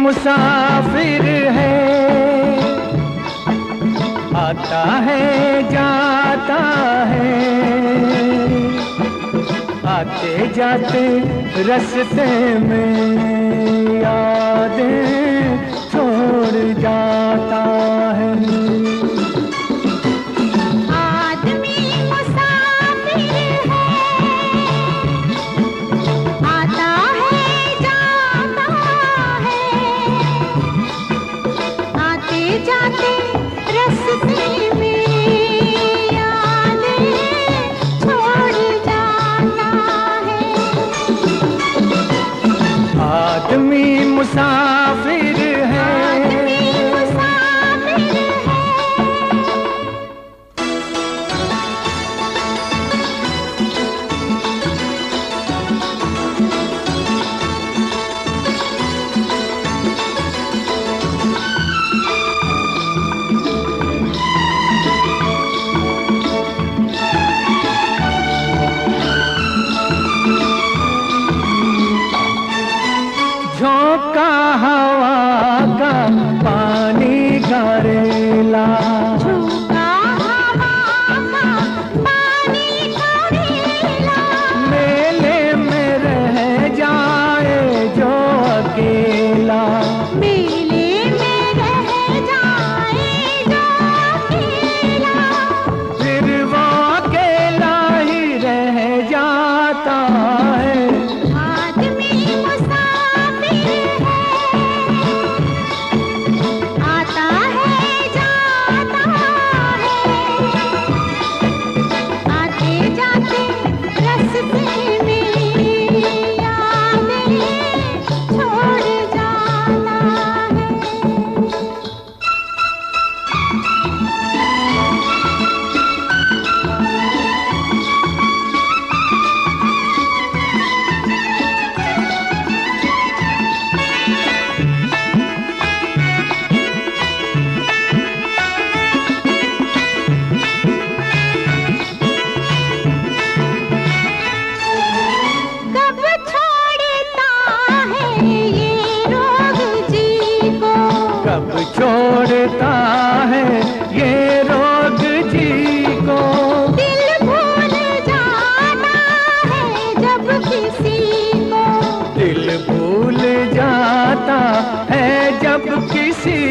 मुसाफिर है, आता है जाता है, आते जाते रास्ते में यादें छोड़ जाता है। आदमी मुसाफिर है, झोंका हवा का पानी का रेला, झोंका हवा का पानी का रेला, मेले में रह जाए जो अकेला, मेले में रह जाए जो अकेला, फिर वो अकेला ही रह जाता है। आदमी मुसाफिर है, आता है जाता है, आते जाते रास्ते में यादें छोड़ जाता है। कब छोड़ता है ये रोग जी को, कब छोड़ता है ये रोग जी को, दिल भूल जाता है जब किसी को, दिल भूल जाता है जब किसी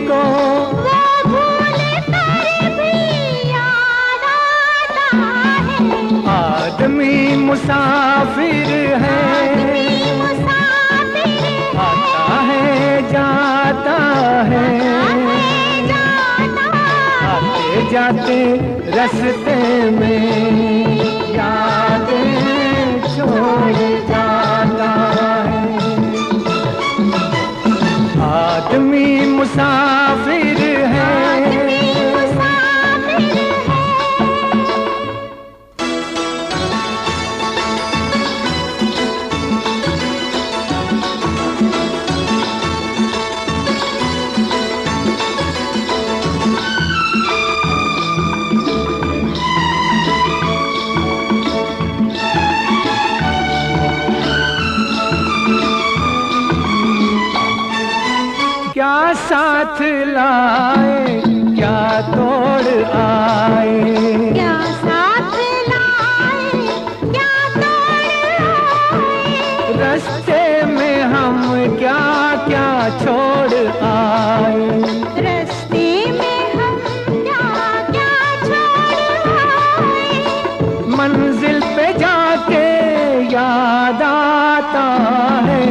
को, वो भूल कर भी याद आता है। आदमी मुसाफिर है, आदमी मुसाफिर है, आता है जाता है, जाता आते जाते रास्ते में यादें छोड़ जाता है। आदमी मुसाफिर है, आदमी मुसाफिर है। क्या साथ लाए क्या तोड़ आए, क्या साथ लाए क्या तोड़ आए, रास्ते में हम क्या क्या छोड़ आए, रास्ते में हम क्या क्या छोड़ आए, मंजिल पे जाके याद आता है।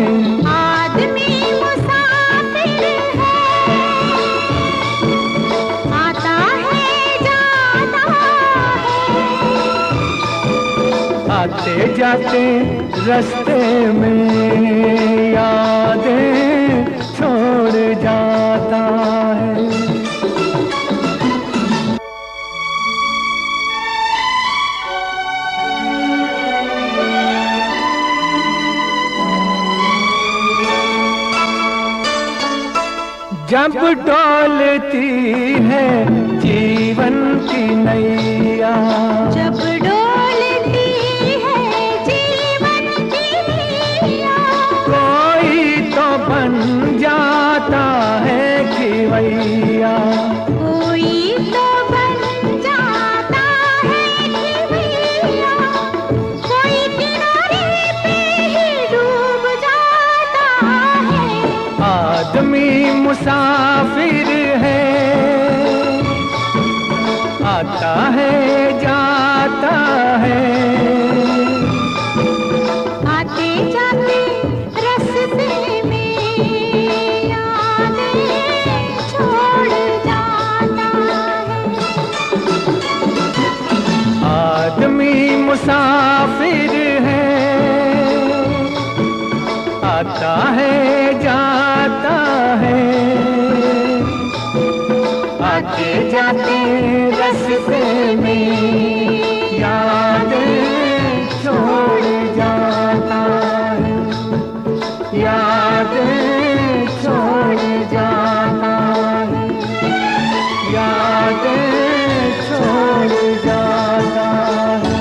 आदमी मुसाफिर है, आता है जाता है, आते जाते रास्ते में यादें छोड़ जाता है। जब डोलती है जीवन की नैया, जब डोलती है जीवन की नैया, कोई तो बन जा आता है जाता है, आते जाते रास्ते में यादें छोड़ जाता है। आदमी मुसाफिर है, आता है जाता है, आते जाते रास्ते में यादें छोड़ जाता है, यादें छोड़ जाता है, यादें छोड़ जाता है।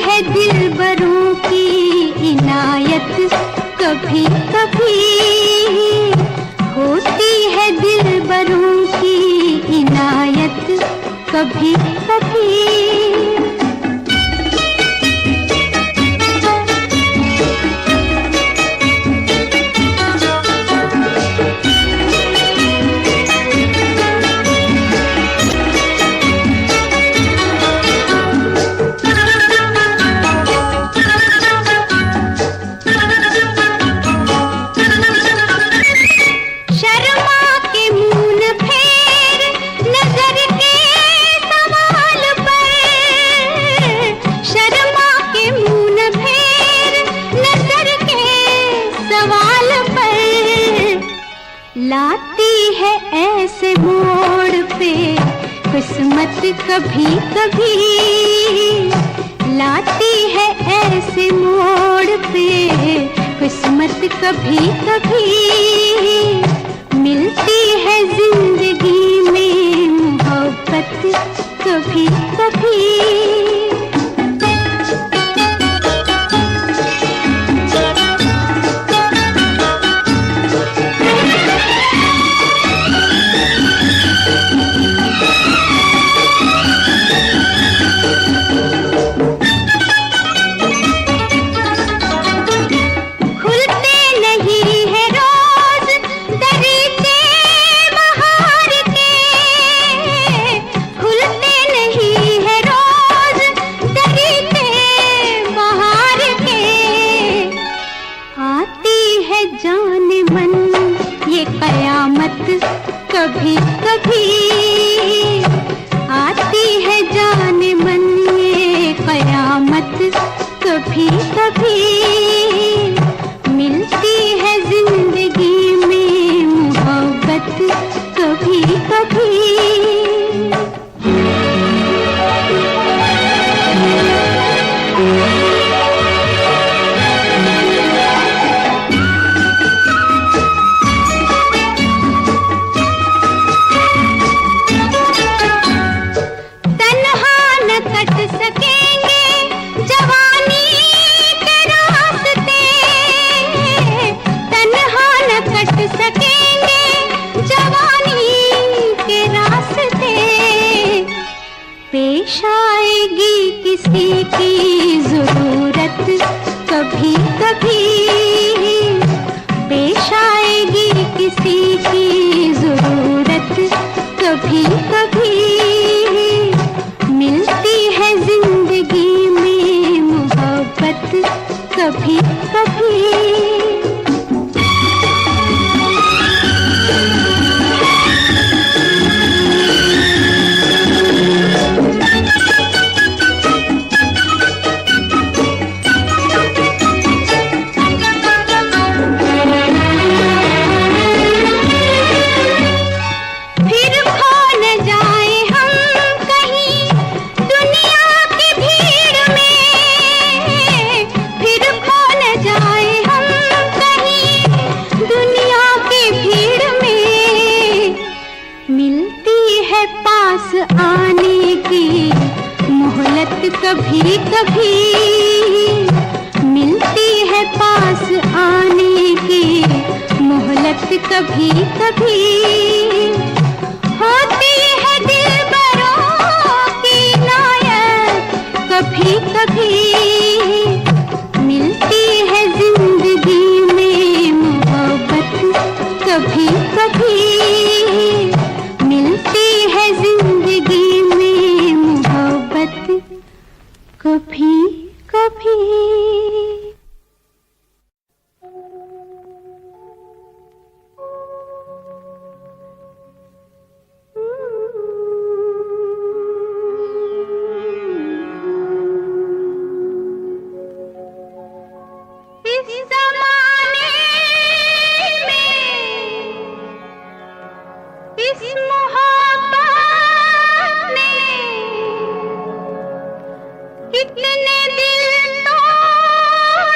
है दिलबरों की इनायत कभी कभी, होती है दिलबरों की इनायत कभी कभी। लाती है ऐसे मोड़ पे किस्मत कभी कभी, लाती है ऐसे मोड़ पे किस्मत कभी कभी। मिलती है जिंदगी में मोहब्बत कभी कभी। कभी कभी आती है जाने मन ये कयामत कभी कभी। मिलती है जिंदगी में मोहब्बत कभी कभी। पेश आएगी किसी की जरूरत कभी कभी, पेश आएगी किसी की जरूरत कभी कभी। मिलती है जिंदगी में मोहब्बत कभी कभी। पास आने की मोहलत कभी कभी, मिलती है पास आने की मोहलत कभी कभी। होती है दिलबरों की इनायत कभी कभी। मिलती है जिंदगी में मोहब्बत कभी कभी। मिलती है जिंदगी में मोहब्बत कभी कभी। इस जमाने में इस मोहब्बत ने कितने दिल तोड़े।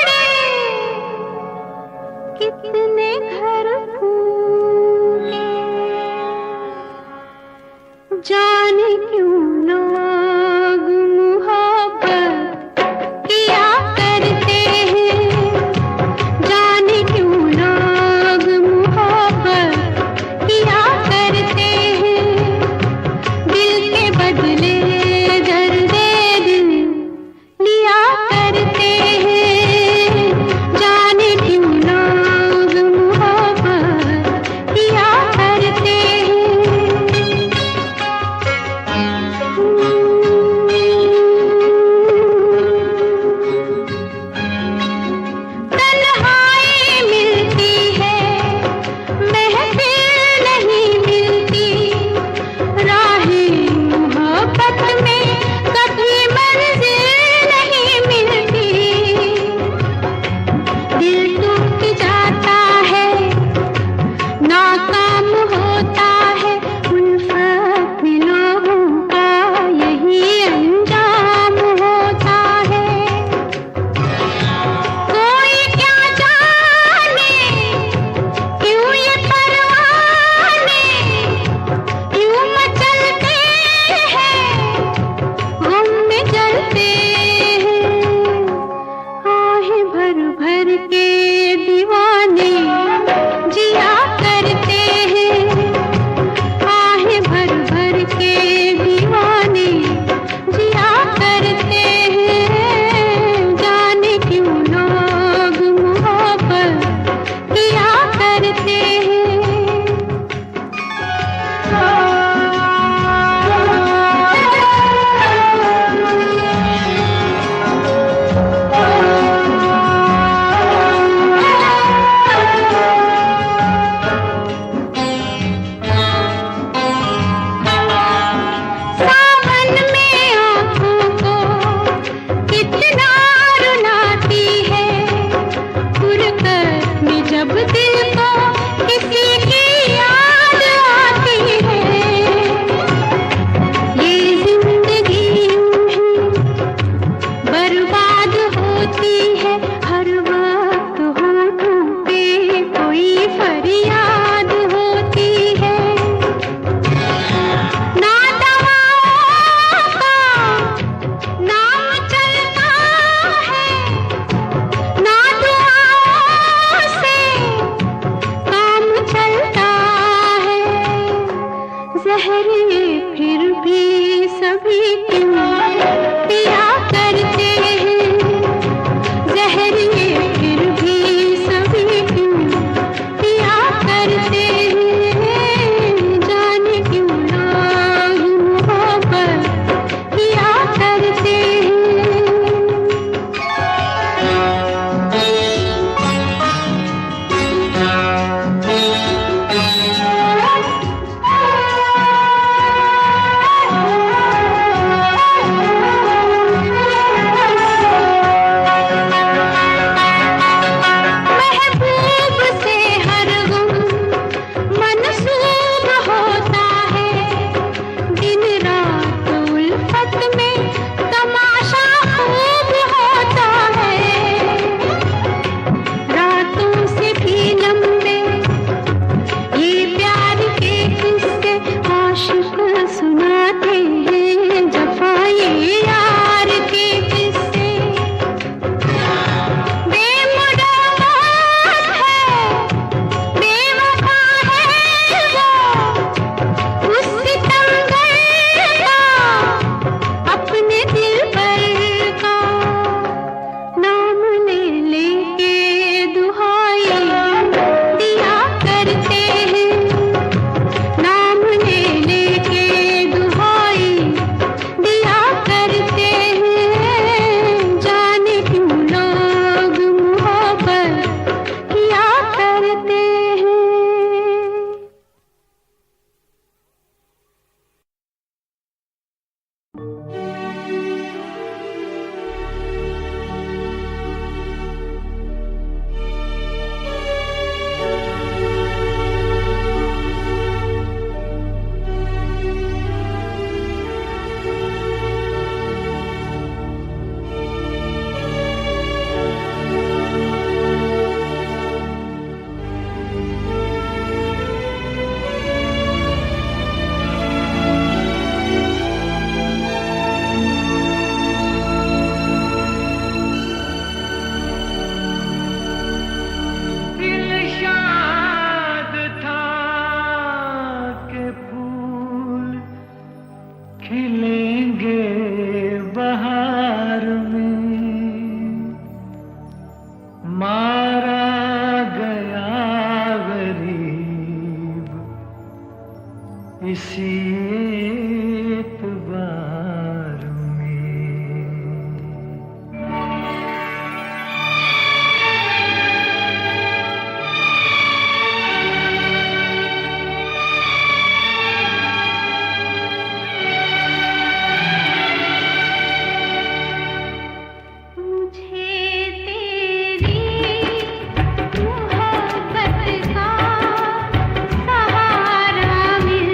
सहारा मिल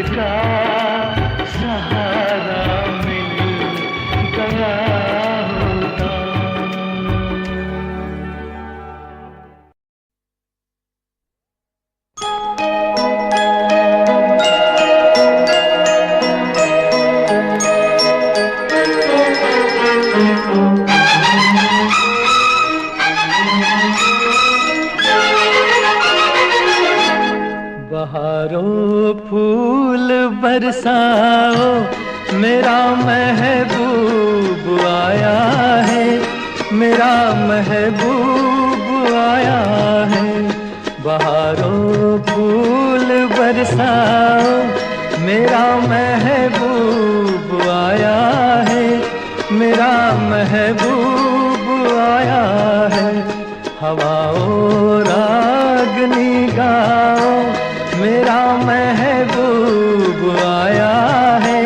का सहारा मिल गया होता। बहारों फूल बरसाओ, मेरा महबूब आया है, मेरा महबूब आया है। बहारों फूल बरसाओ, मेरा महबूब आया है, मेरा महबूब आया है। हवाओं रागनी गाओ, मेरा महबूब आया है,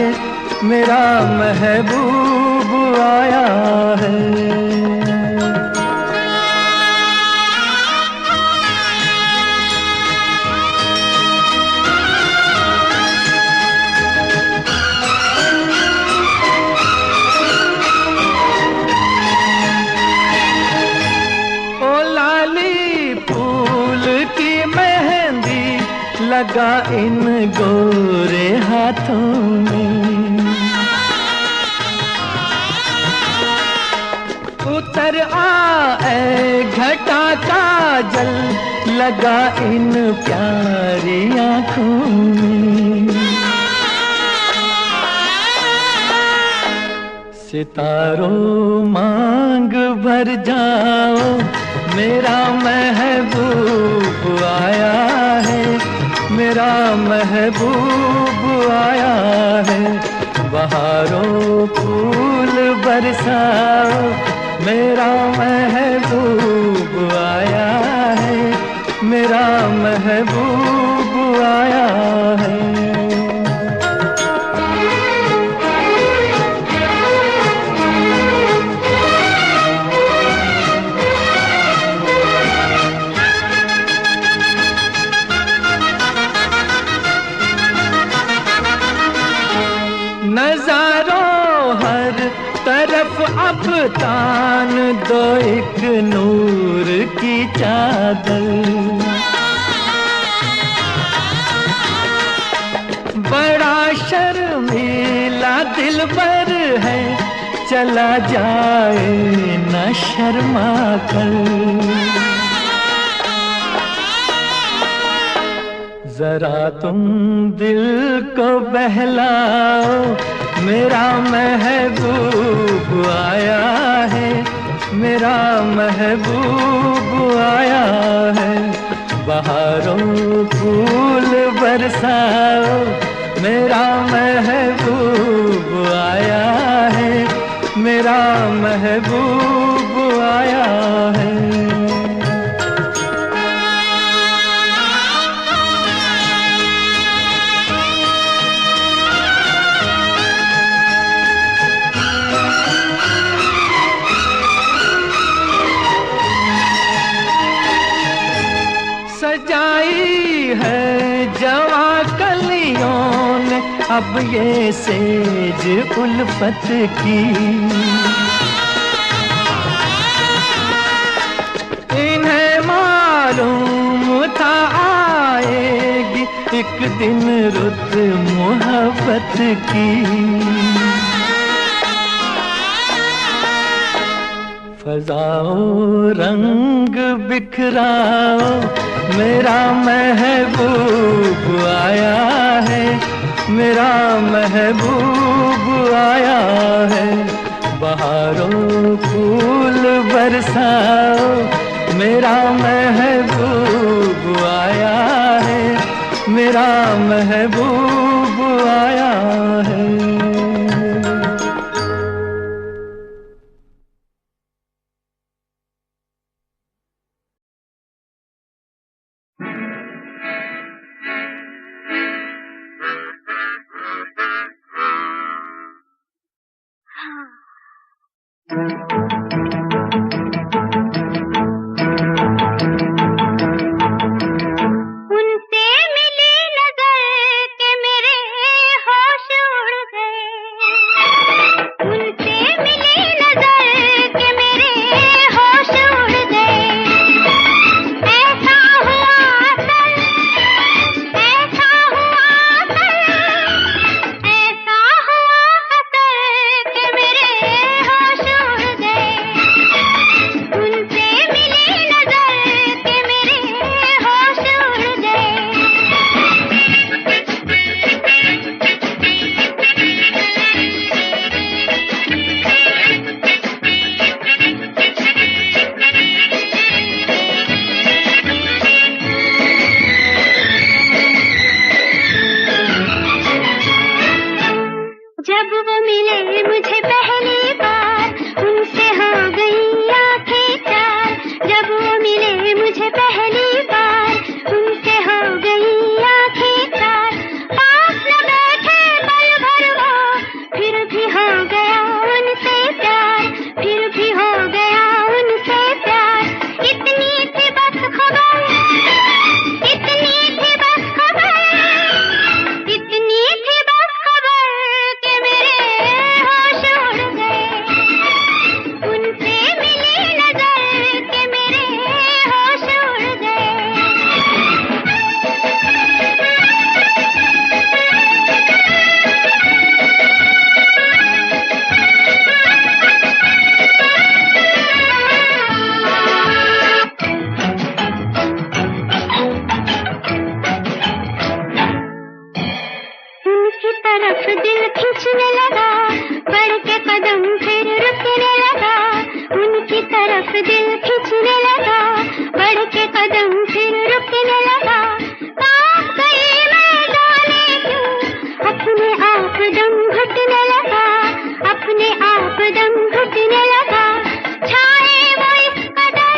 मेरा महबूब आया है। ओ लाली फूल की मेहंदी लगा इन गोरे हाथों में, उतर आए घटा का जल लगा इन प्यारी आँखों में। सितारों मांग भर जाओ, मेरा महबूब आया है, मेरा महबूब आया है। बहारों फूल बरसाओ, मेरा महबूब आया है, मेरा महबूब आया है। नजारों हर तरफ अब तान दो एक नूर की चादर, बड़ा शर्मीला दिलबर है, चला जाए न शर्मा कर। जरा तुम दिल को बहलाओ, मेरा महबूब आया है, मेरा महबूब आया है। बहारों फूल बरसाओ, मेरा महबूब आया है, मेरा महबूब आया है। सजाई है जवा कलियों ने अब ये सेज उल्फत की, इन्हें मालूम था आएगी एक दिन रुत मोहब्बत की। फजाओ रंग बिखराओ, मेरा महबूब आया है, मेरा महबूब आया है। बहारों फूल बरसाओ, मेरा महबूब आया है, मेरा महबूब आया है। उनसे मिली नजर के मेरे जब वो मिले मुझे पहली बार, उनसे हो गई आंखें चार। जब वो मिले मुझे पहली बार, उनसे हो गई आंखें चार। पास न बैठे पल भर वो, फिर भी हो गया उनसे प्यार, फिर भी हो गया उनसे प्यार। इतनी थी बस खबर, इतनी थी बस खबर, इतनी थी बस खबर कि मेरे होश उड़ गए। उनसे मिली नजर कि मेरे होश उड़ गए। उनकी तरफ दिल खींचने लगा, बढ़ के कदम फिर रुकने लगा। उनकी तरफ दिल खींचने लगा, बढ़ के कदम फिर रुकने लगा। कांप गई मैं जाने क्यों, अपने आप दम घुटने लगा, अपने आप दम घुटने लगा। छाए वो इस कदर,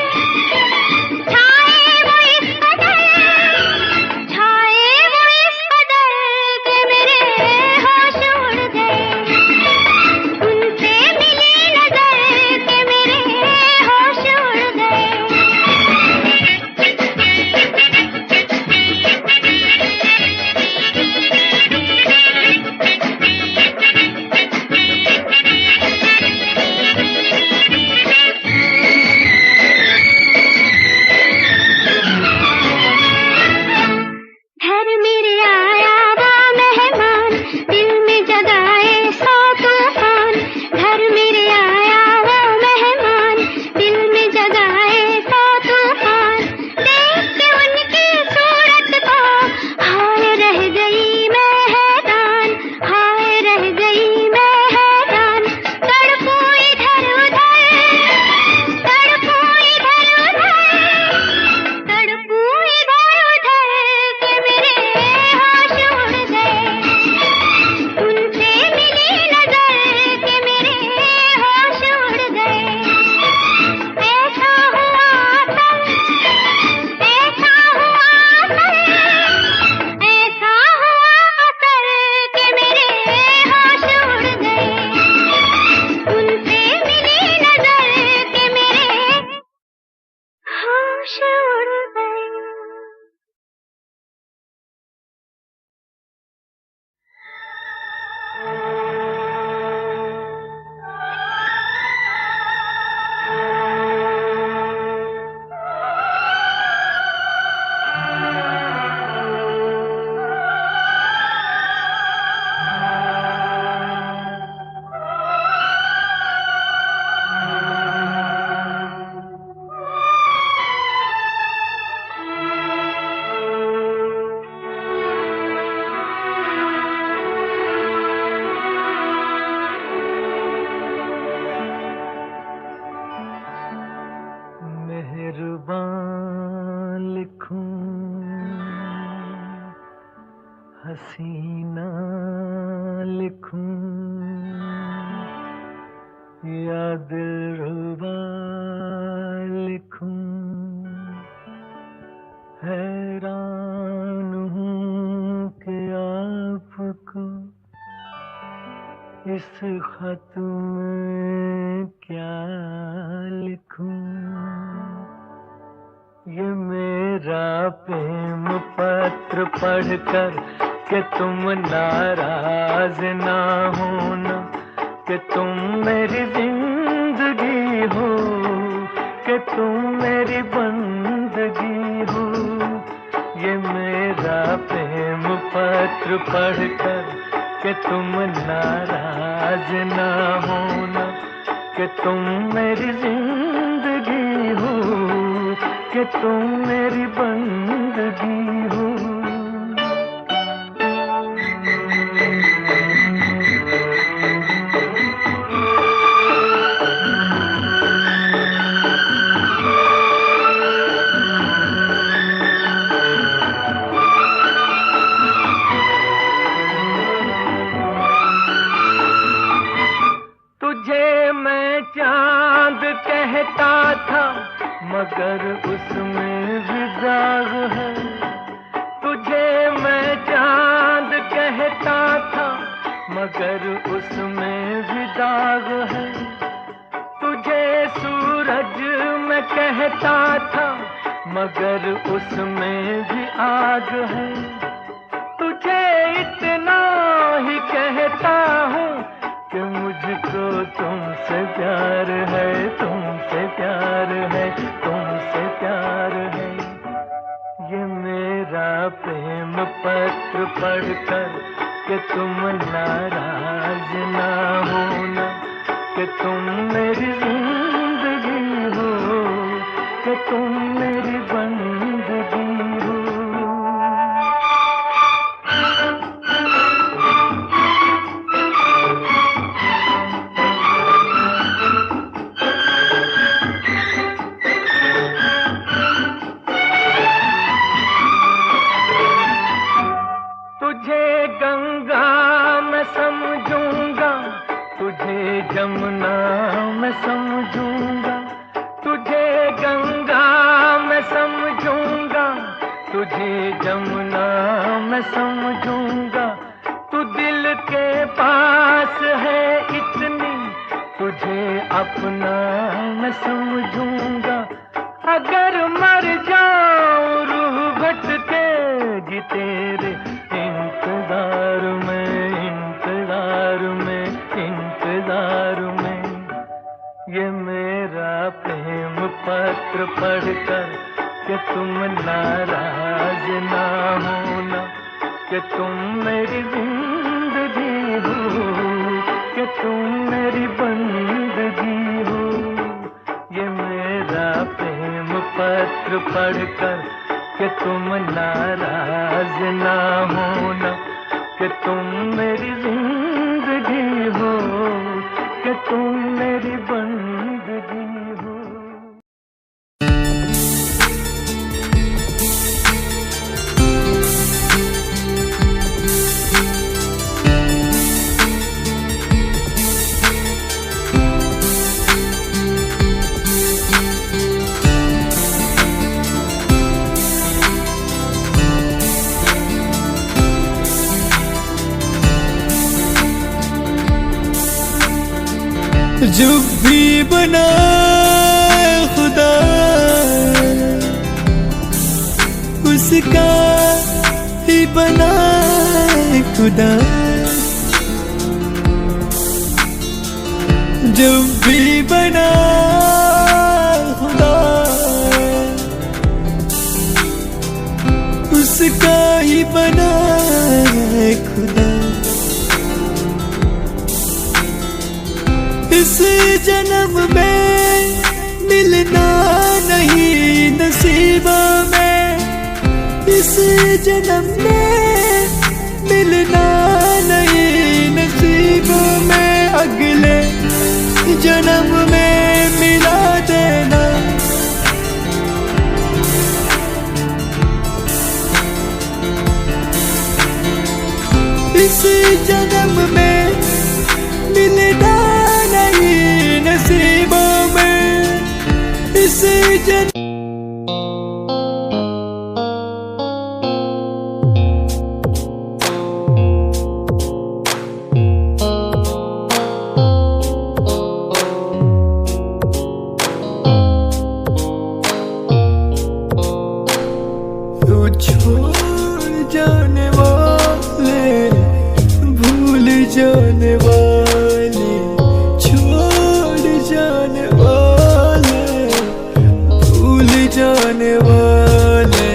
छाए वो इस कदर, छाए वो इस कदर कि मेरे होश उड़ गए। उनसे मिली नजर कि मेरे होश उड़ गए। घर मेरे आया वो मेहमान, दिल में जगाए सौ तूफान। घर मेरे आया वो मेहमान, दिल में जगाए सौ तूफान। देख के उनकी सूरत को हाय रह गई मैं हैरान, हाय रह गई मैं हैरान। तड़पूं इधर उधर, तड़पूं इधर उधर, तड़पूं इधर उधर कि मेरे होश उड़ गए। उनसे मिली नजर कि मेरे होश उड़ गए। ऐसा हुआ तब, ऐसा हुआ तब, ऐसा हुआ तब कि मेरे होश उड़ गए। उनसे मिली नजर कि मेरे होश उड़ गए। मेहरबान लिखूं, हसीना लिखूं, या दिलरुबा लिखूं। हैरान हूँ कि आपको इस खत में क्या लिखूं। ये मेरा प्रेम पत्र पढ़कर कि तुम नाराज ना होना, कि तुम मेरी जिंदगी हो, कि तुम मेरी बंदगी हो। ये मेरा प्रेम पत्र पढ़कर कि तुम नाराज ना होना, कि तुम मेरी जिंदगी हो, कि तुम मेरी बंदगी हो। कहता था मगर उसमें भी दाग है। तुझे मैं चांद कहता था मगर उसमें भी दाग है। तुझे सूरज मैं कहता था मगर उसमें भी आग है। तुझे इतना ही कहता हूँ कि मुझको तुमसे प्यार है, तुमसे प्यार है, तुमसे प्यार है। ये मेरा प्रेम पत्र पढ़कर कि तुम नाराज ना होना, कि तुम मेरी जिंदगी हो, कि तुम मेरी बंदगी हो। तुझे गंगा मैं समझूंगा, तुझे जमुना मैं समझूंगा। तुझे गंगा मैं समझूंगा, तुझे जमुना मैं समझूंगा। तू दिल के पास है इतनी, तुझे अपना मैं समझूंगा। अगर मर जाऊं रूह भटकेगी तेरे इंतजार में, इंतजार में, इंतजार में। ये मेरा प्रेम पत्र पढ़कर कि तुम नाराज ना होना, कि तुम मेरी जिंदगी हो, कि तुम मेरी बंदगी हो। ये मेरा प्रेम पत्र पढ़कर कि तुम नाराज ना होना, कि तुम मेरी जिंदगी हो, कि तुम मेरी बंदगी हो। जब भी बना खुदा उसका ही बना खुदा। जब भी बना खुदा उसका ही बना खुदा। इस जन्म में मिलना नहीं नसीबों में, इस जन्म में मिलना नहीं नसीबों में। अगले जन्म में मिला देना। इस जन्म में मिलना नहीं नसीबों में, इस जन्म छोड़ जाने वाले, भूल जाने वाले, छोड़ जाने वाले, भूल जाने वाले,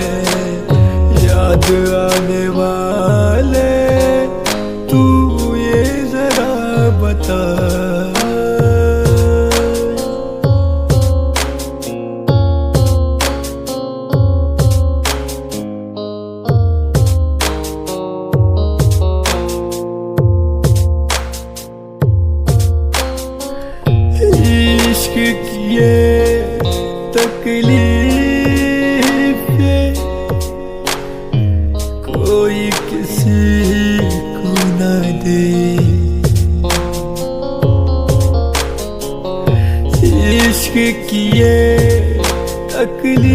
याद आने वाले, तू ये जरा बता। ये तकलीफें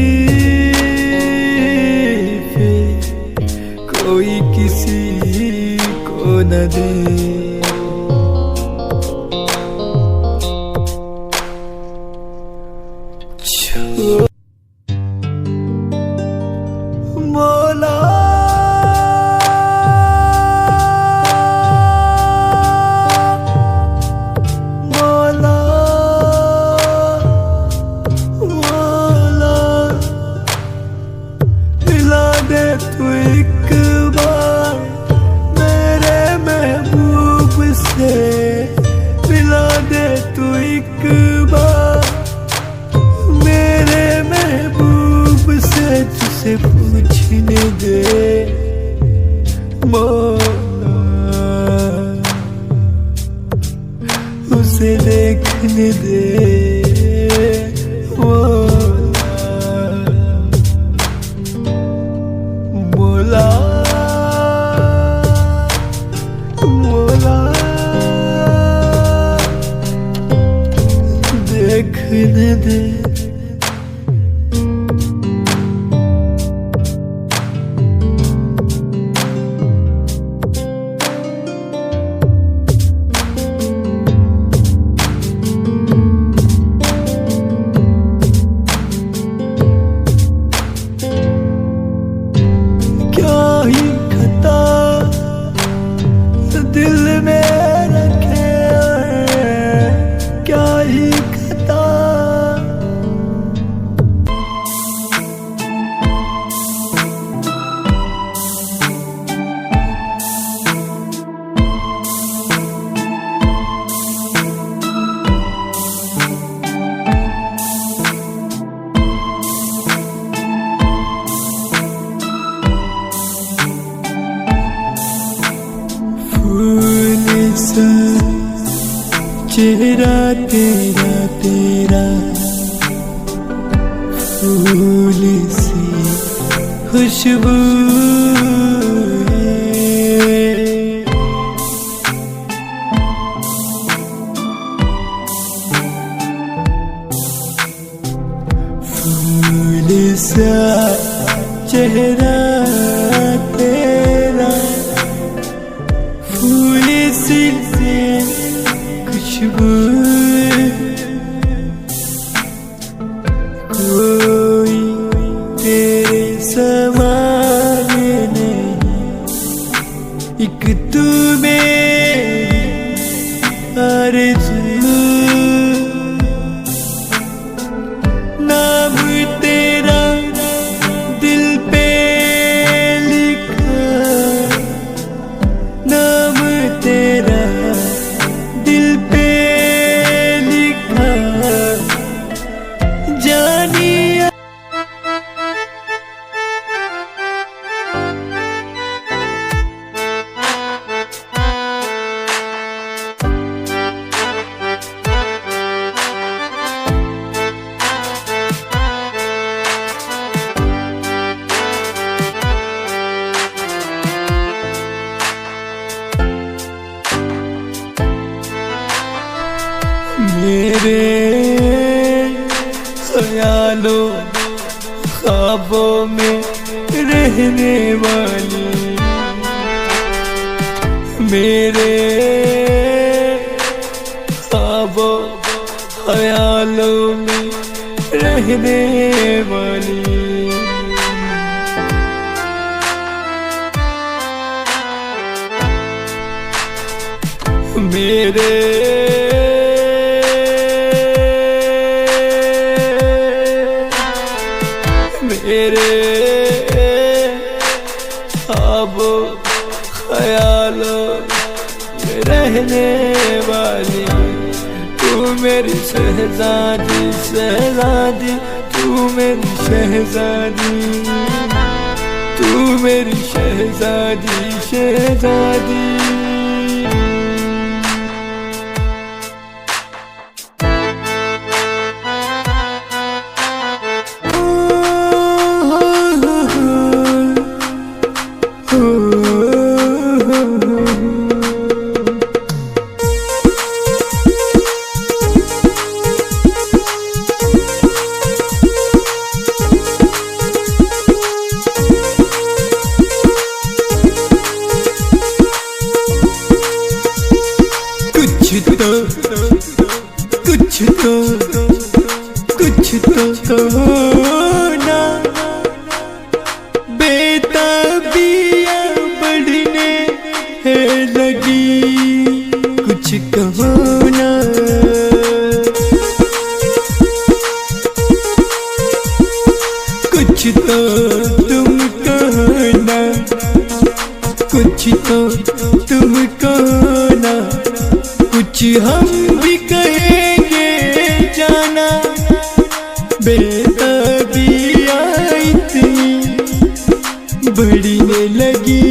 कोई किसी को न दे। मौला मौला मौला हिला दे तू एक बार मेरे महबूब से, मिला दे तू एक बार मेरे महबूब से, तुझसे पूछने दे मौला, उसे देखने दे मौला। मौला मौला देखने दे। क्या ही खता दिल में रखे, क्या ही खता फूल सा चेहरा तेरा तेरा, फूल सी खुशबू है। फूल सा चेहरा तेरा, फूल सी खुशबू, कोई तेरे समान नहीं, एक तू मेरी आरज़ू, नाम तेरा दिल पे लिखा, नाम तेरा दिल पे लिखा, जानिया मेरे ख्यालों ख्वाबों में रहने वाली, मेरे ख्वाबों ख्यालों में रहने वाली, मेरे मेरे ख्वाबों ख्यालों में रहने वाली, तू मेरी शहजादी शहजादी, तू मेरी शहजादी, तू मेरी शहजादी शहजादी। कुछ कहो ना, कुछ तो तुम कहो ना, कुछ तो तुम कहो ना, कुछ हम भी कहेंगे जाना। बेताबियाँ इतनी बढ़ने लगी,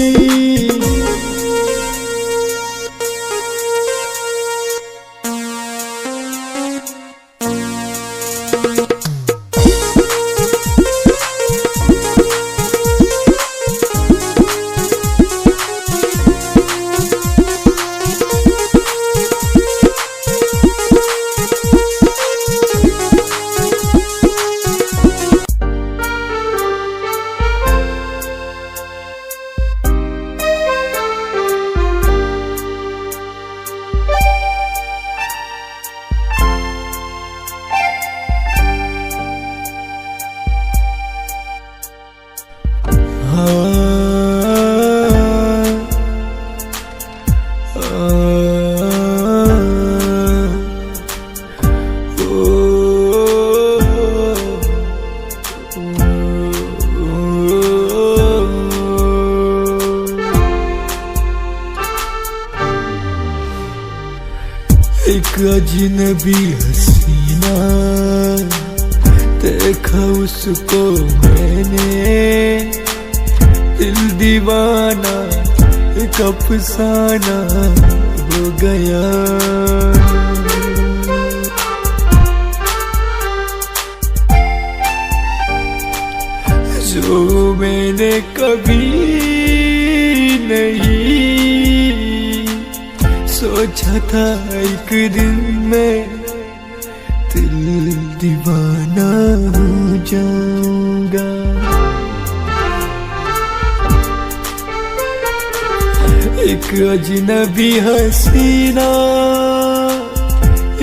एक अजनबी हसीना देखा उसको मैंने, दिल दीवाना एक अफसाना हो गया। जो मैंने कभी नहीं सोचा था एक दिन में दिल दीवाना हो जाऊंगा। एक अजनबी हसीना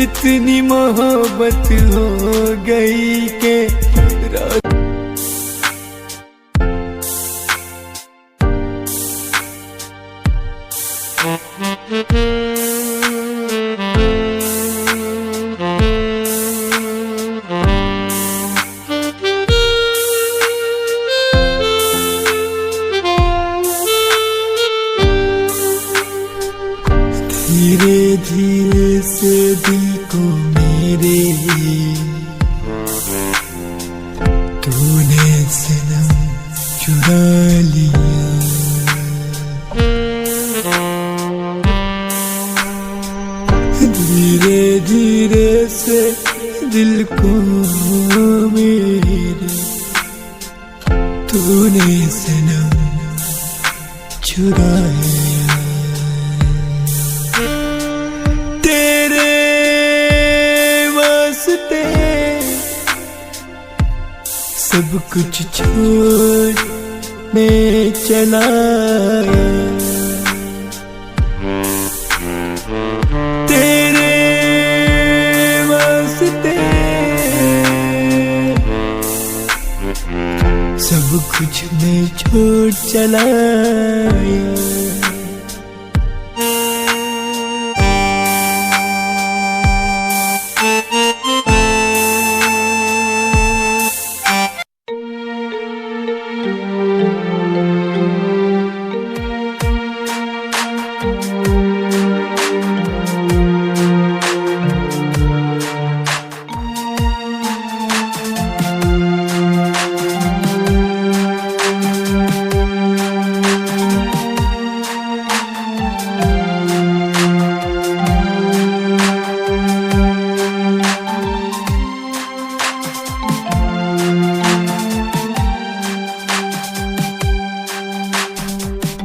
इतनी मोहब्बत हो गई के धीरे धीरे से दिल को मेरे तूने सनम चुरा लिया। धीरे धीरे से दिल को मेरे तूने सनम चुराया। तेरे वास्ते सब कुछ छोड़ मैं चला आया। तेरे वास्ते सब कुछ मैं छोड़ चला आया।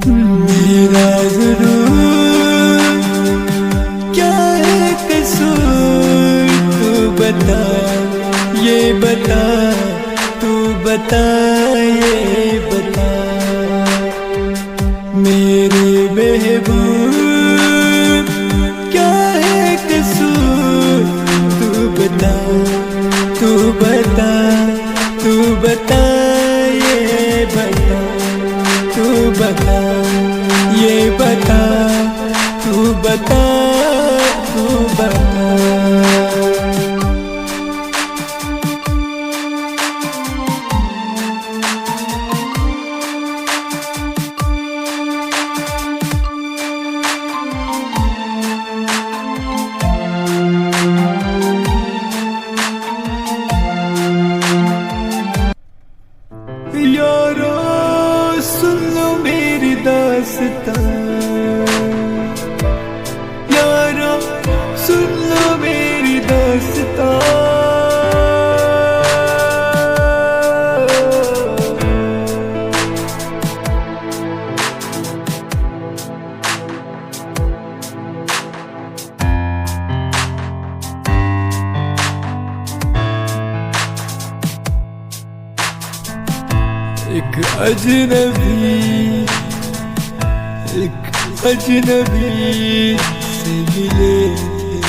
मेरा ज़रूर क्या है कसूर, तू बता ये बता, तू बता ये बता। मेरे महबूब क्या है कसूर, तू बता तू बता, तू बता ये बता, तू बता ये बता, तू बता, तू बता। यारो सुन लो मेरी दास्तां, यारो सुन लो मेरी दास्तां। एक अजनबी, एक अजनबी से मिले थे,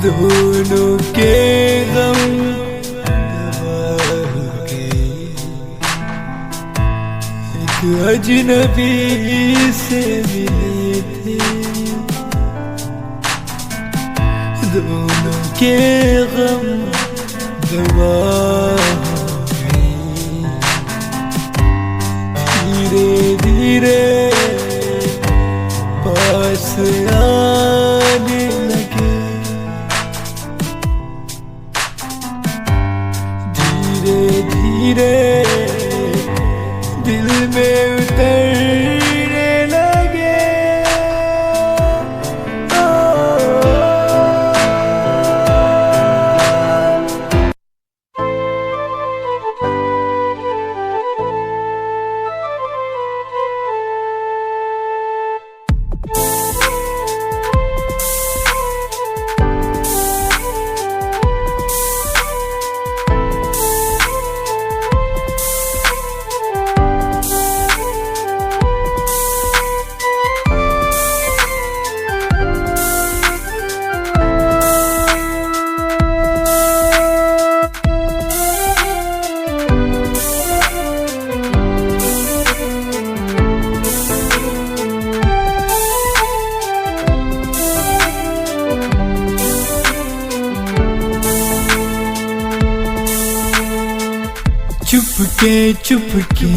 दोनों के गम दवा हो गए। एक अजनबी से मिले थे, दोनों के गम दवा हो गई। धीरे धीरे पास आने लगे, धीरे धीरे दिल में उतरने लगे। चुपके चुपके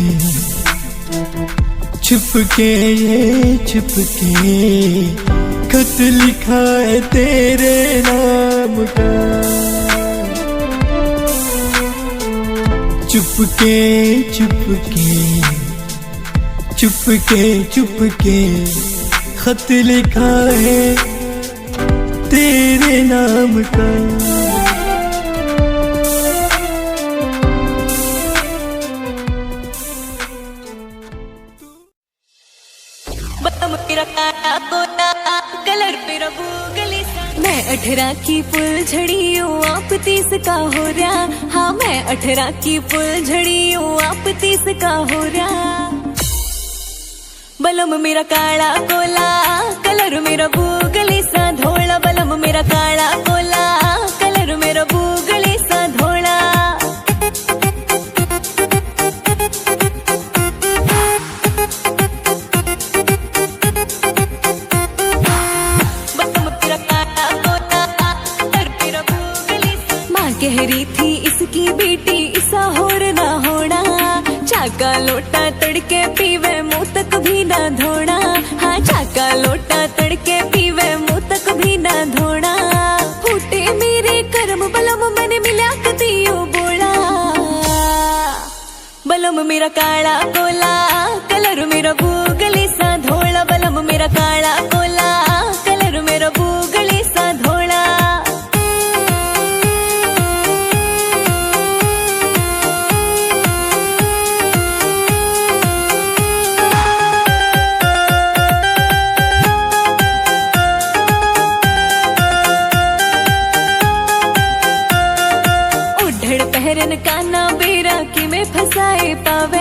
चुपके ये चुपके खत लिखा है तेरे नाम का। चुपके चुपके चुपके चुपके खत लिखा है तेरे नाम का। कलर मेरा गली सा, मैं 18 की फुलझड़ी हूँ, आप 30 का हो रहा। हाँ मैं 18 की फुलझड़ी हूँ, आप 30 का हो रहा। बलम मेरा काला कोला, कलर मेरा गली सा धोला। बलम मेरा काला कोला, कलर मेरा गली सा धोला। कह रही थी इसकी बेटी इसा होर ना होना, चाका लोटा तड़के पीवे मुंह तक भी ना धोना। हाँ चाका लोटा तड़के पीवे मुंह तक भी ना धोना। फूटे मेरे कर्म बलम मैंने मिला कदियो बोला। बलम मेरा काला कोला, कलर मेरा गली सा धोला। बलम मेरा काला कोला, कलर मेरा गली सा धोला। पहरन काना बेरा कि में फसाए पावे।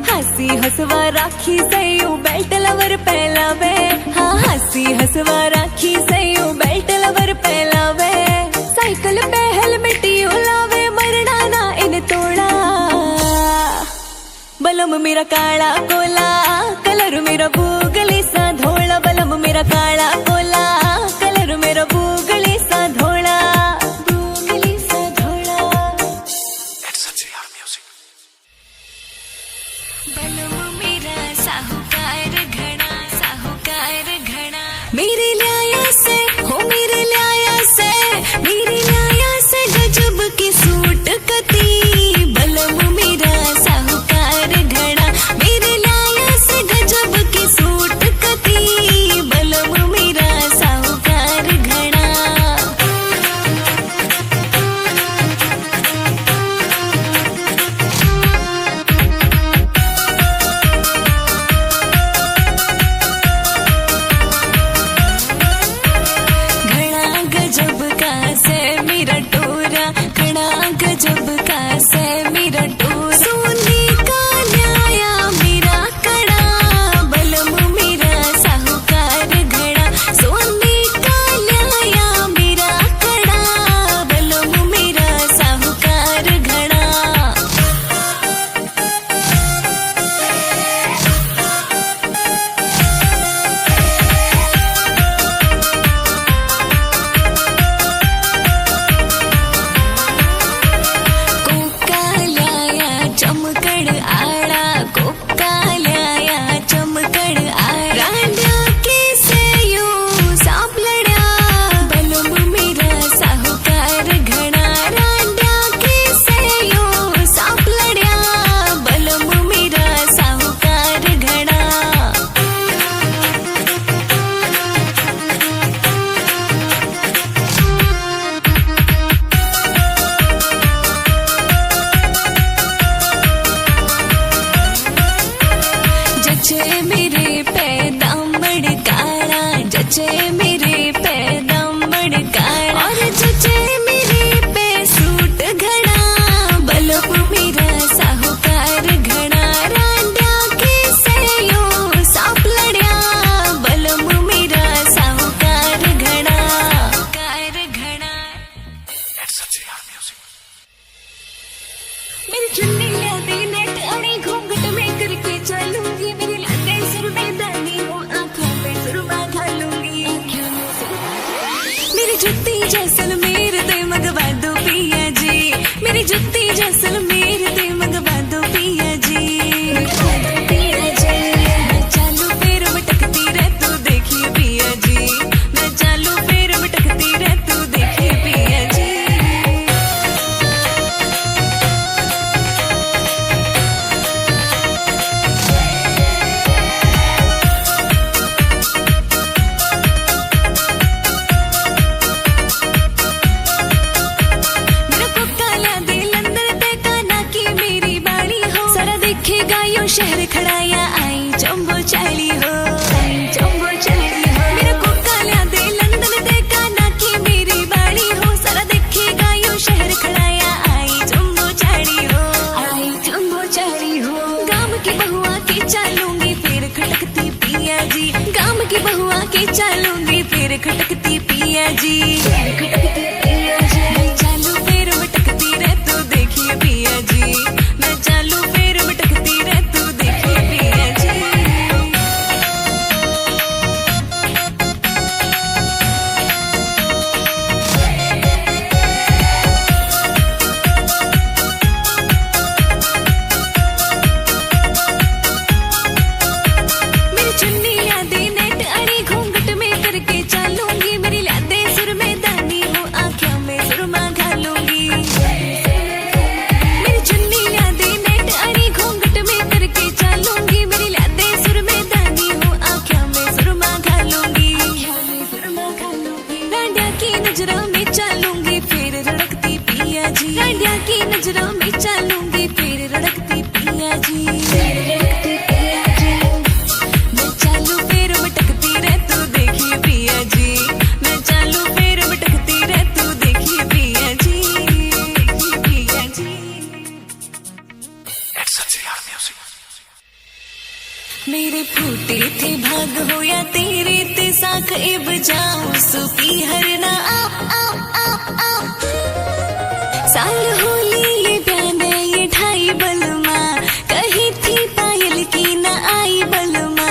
हंसी हसवा राखी सयू बेल्ट लवर पहलावे। हाँ हंसी हसवा राखी सयू बेल्ट लवर पहलावे। साइकिल पे हेलमेट यू लावे, मरना ना इन तोड़ा। बलम मेरा काला कोला, कलर मेरा बूगली सा धोला, बलम मेरा काला कोला, कलर मेरा बूगली सा धोला, बूगली सा धोला। बलम मेरा साहूकार घना, साहूकार घना, मेरे लाया से हो, मेरे लाया से, मेरे लाया से गजब की सूट कती। बलम मेरा साहूकार घना, मेरे लाया से गजब की सूट कती। बलम मेरा साहूकार घना। घना गजब का से मेरा टोरा, घना गजब का से मेरा टोरा, सोने का न्याया मेरा कड़ा। बलम मेरा साहूकार घड़ा, सोने का न्याया मेरा कड़ा। बलम मेरा साहूकार घड़ा। कोका लाया चमकड़ आड़ा, कोका लाया चमकड़ आड़ा, रांडा के से यूं सांप लड़ा। बलम मेरा साहूकार घड़ा, रांडा के से यूं सांप लड़ा। बलम मेरा साहूकार घड़ा। जचे मेरे पैदामड़ काला, जचे मेरे पैदामड़ काला, और जचे मेरे पे सूट घड़ा। बलम मेरा साहूकार घड़ा, रांडा के से यूं सांप लड़ा। बलम मेरा साहूकार घड़ा, कार घड़ा। मेरी चुन्नी लादी नेट अड़ी घूंघट में करके चलूंगी, मेरी लादे सिर में दानी हो, आंखों पे सुरमा घालूंगी। मेरी जुत्ती जैसलमेर दे मंगवा दो पिया जी, मेरी जुत्ती जैसलमेर दे मंगवा दो पिया जी। मैं चालू पैर मटकती रह तू देखिए पिया जी, मैं चालू पैर मटकती रह तू देखिए पिया जी। मेरा कोका ला दे लंदन ते काना की मेरी बाड़ी हो, सारा देखेगा यूं शहर खड़ा या आई जम्बो चाली हो, आई जम्बो चाली हो। मेरा कोका ला दे लंदन ते काना की मेरी बाड़ी हो, सारा देखेगा यूं शहर खड़ा या आई जम्बो चाली हो, आई जम्बो चाली हो। गांव की बहुआ के चालूंगी फिर खटकती पिया जी, गांव की बहुआ के चालूंगी फिर खटकती पिया जी, खटकती पिया जी। मैं चालू पैर मटकती रह तू देखिए पिया जी, मैं चालू पैर मटकती रह तू देखिए पिया जी। मेरी चुन्नी लादी नेट अड़ी घूंघट में करके चलूंगी, मेरी लादे सुर में दानी हो, आँखों में सुरमा घालूंगी। मेरी चुन्नी लादी नेट अड़ी घूंघट में करके चलूंगी, मेरी लादे सुर में दानी हो, आँखों में सुरमा घालूंगी। रांडिया की नजरों में चलूंगी फिर रड़कती पिया जी, रांडिया की नजरों में चलूंगी फिर रड़कती पिया जी, रड़कती पिया जी। मैं चालू पैर मटकती रह तू देखिए पिया जी, मैं चालू पैर मटकती रह तू देखिए पिया जी, देखिए पिया जी। मेरे फूटे थे भाग हो या तेरे ते साख इब जाऊं सुपी हरना आप आप आप आप। साल होली ये बहने ये ढाई बलमा, कही थी पायल की न आई बलमा।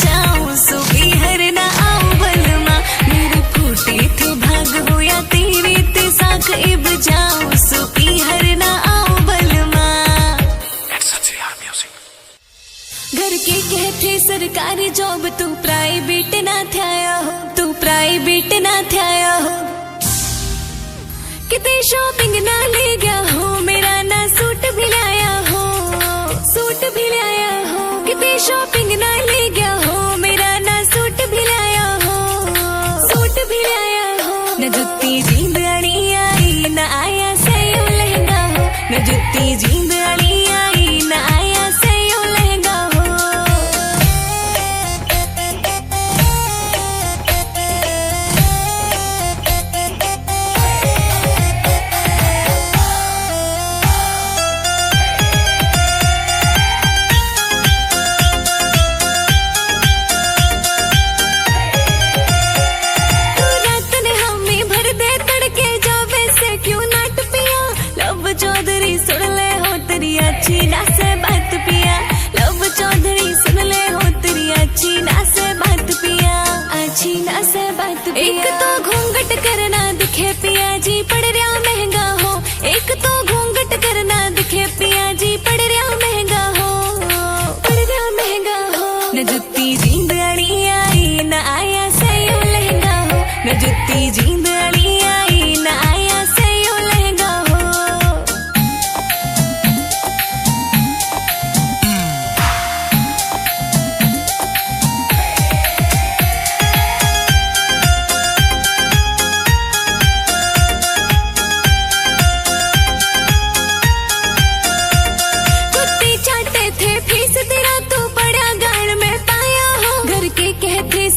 जाऊं सुबह हर ना आऊं बलमा मेरे फूटे थे भाग हो या तेरे ते साख इब जाऊं सुबह हर ना आऊं बलमा घर के कहते सरकारी जॉब तू प्राइवेट ना थाया हो तू प्राइवेट ना थाया हो किते शॉपिंग ना ले गया हो मेरा ना सूट भी लाया हो सूट भी लाया हो किते शॉपिंग ना ले गया हो मेरा ना सूट भी लाया हो सूट भी लाया हो न जुत्ती जींद अड़ी आई न आया सयो लहंगा हो न जुत्ती जींद अड़ी आई न आया सयो लहंगा हो चौधरी सुन ले हो तेरी अच्छी ना से बात पिया लब चौधरी सुन ले हो तेरी अच्छी ना से बात पिया अच्छी ना से बात पिया एक तो घूंघट करना दिखे पिया जी पड़ रहा महंगा हो एक तो घूंघट करना दिखे पिया जी पड़ रहा महंगा हो पड़ रहा महंगा हो न जुत्ती जींद अड़ी आई न आया सयो लहंगा हो न जुत्ती जींद अड़ी आई न आया सयो लहंगा हो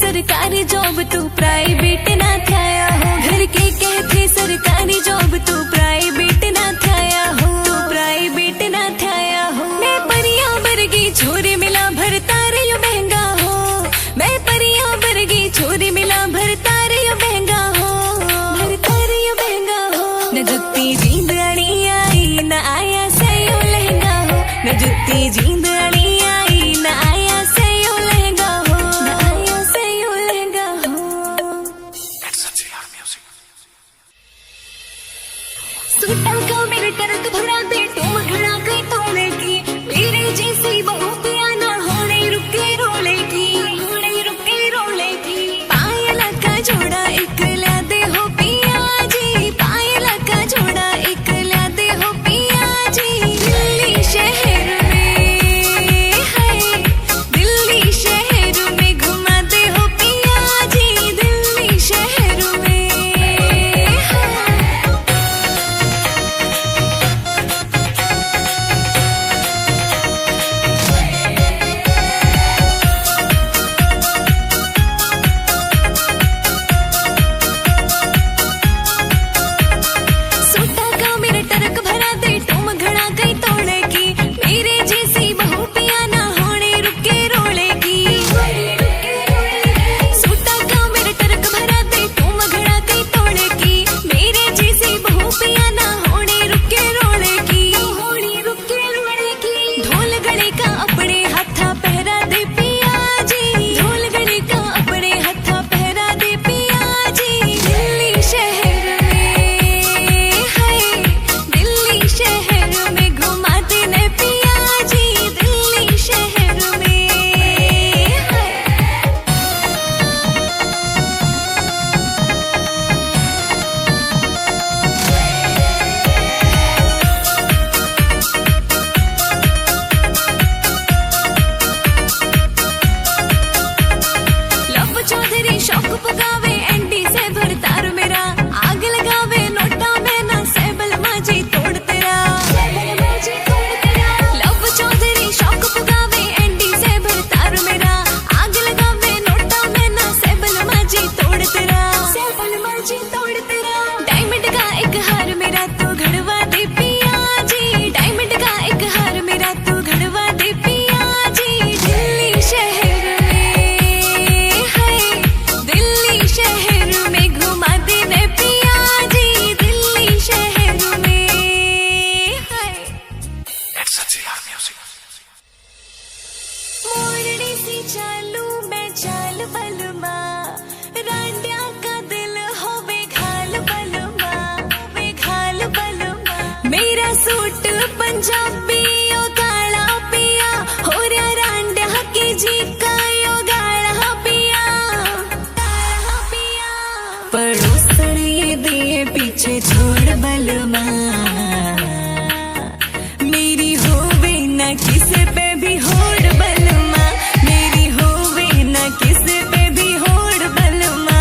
सरकारी जॉब तू प्राइवेट ना थाया हो घर पंजाबी ओ काला पिया हो रहा रांडा की जी का यो गाला पिया पड़ोसन ये दिए पीछे छोड़ बलमा मेरी होवे न किसी पे भी होड़ बलमा मेरी होवे न किसी पे भी होड़ बलमा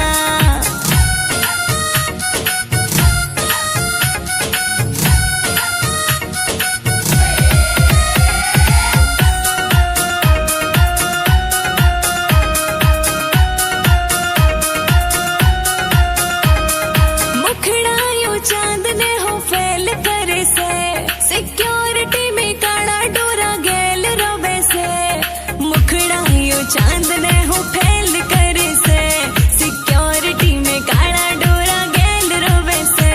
मुखड़ा यो चांद ने हो फैल करे से सिक्योरिटी में काला डोरा गैल रोबे से मुखड़ा यो चांद ने हो फैल करे से सिक्योरिटी में काला डोरा गैल रोबे से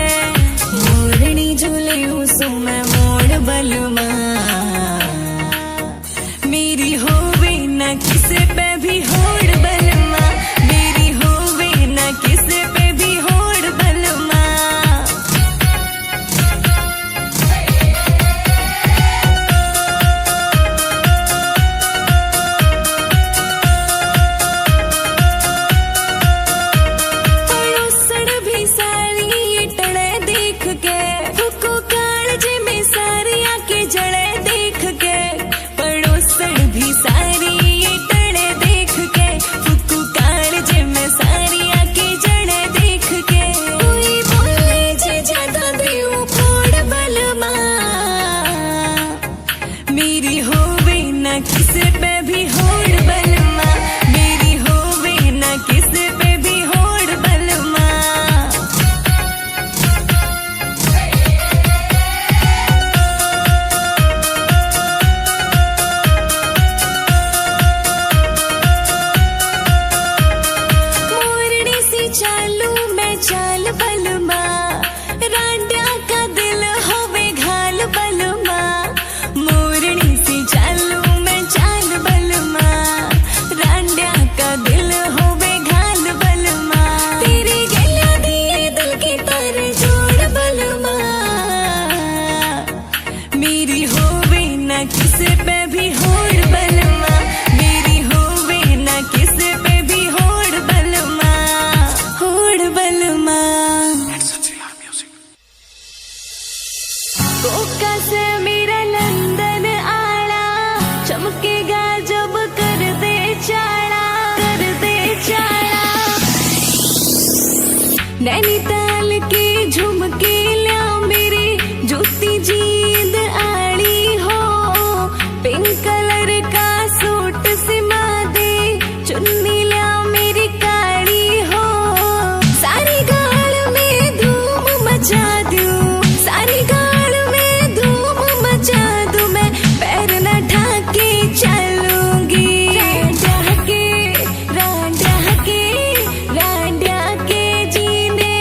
मोरनी झूले उसो मैं मोड़ बलमा मेरी होवे न किसी पे भी होड़ बलमा मेरी होवे न किसी पे भी होड़ बलमा पड़ोसन भी सारी ये टड़े देख के फुको कालजे में सारी आके जड़े देख के पड़ोसन भी सारी ये टड़े देख के फुको कालजे में सारी आके जड़े देख के कोई बोले जे ज्यादा देऊ फोड़ बलमा मेरी होवे न किसी पे भी होड़ बलमा मेरी होवे न किसी पे भी होड़ बलमा मोरनी सी चालू मैं चाल बलमा रांडा का दिल होवे घाल बलमा मोरनी सी चालू मैं चाल बलमा रांडा का दिल होवे घाल बलमा तेरे गला दिए दिल के तार जोड़ बलमा मेरी होवे न किसी पे भी होड़ बलमा मेरी होवे न किसी पे भी होड़ बलमा होड़ बलमा कोका से मेरा लंदन आला चमकेगा जब कर दे चाड़ा नैनीताल की झुमकी लिया मेरी जूती जींद आड़ी हो पिंक कलर का सूट सिमा दे चुन्नी लिया मेरी काड़ी हो सारी गाल में धूम मचा दूं सारी गाल में धूम मचा दूं मैं पैर न ढाके चलूंगी रांडा के जीने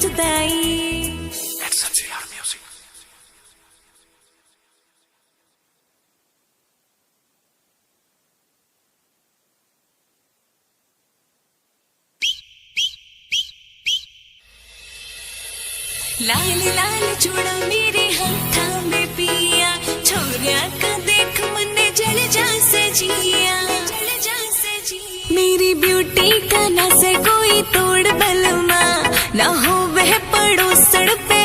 जुदाई। लाल लाल चूड़ा मेरे हाथा में पिया, छोरिया का देख मन्ने जल जा सजिया, जल जा सजिया। मेरी ब्यूटी का ना से कोई तोड़ बलमा, ना हो वह पड़ोसड़ पे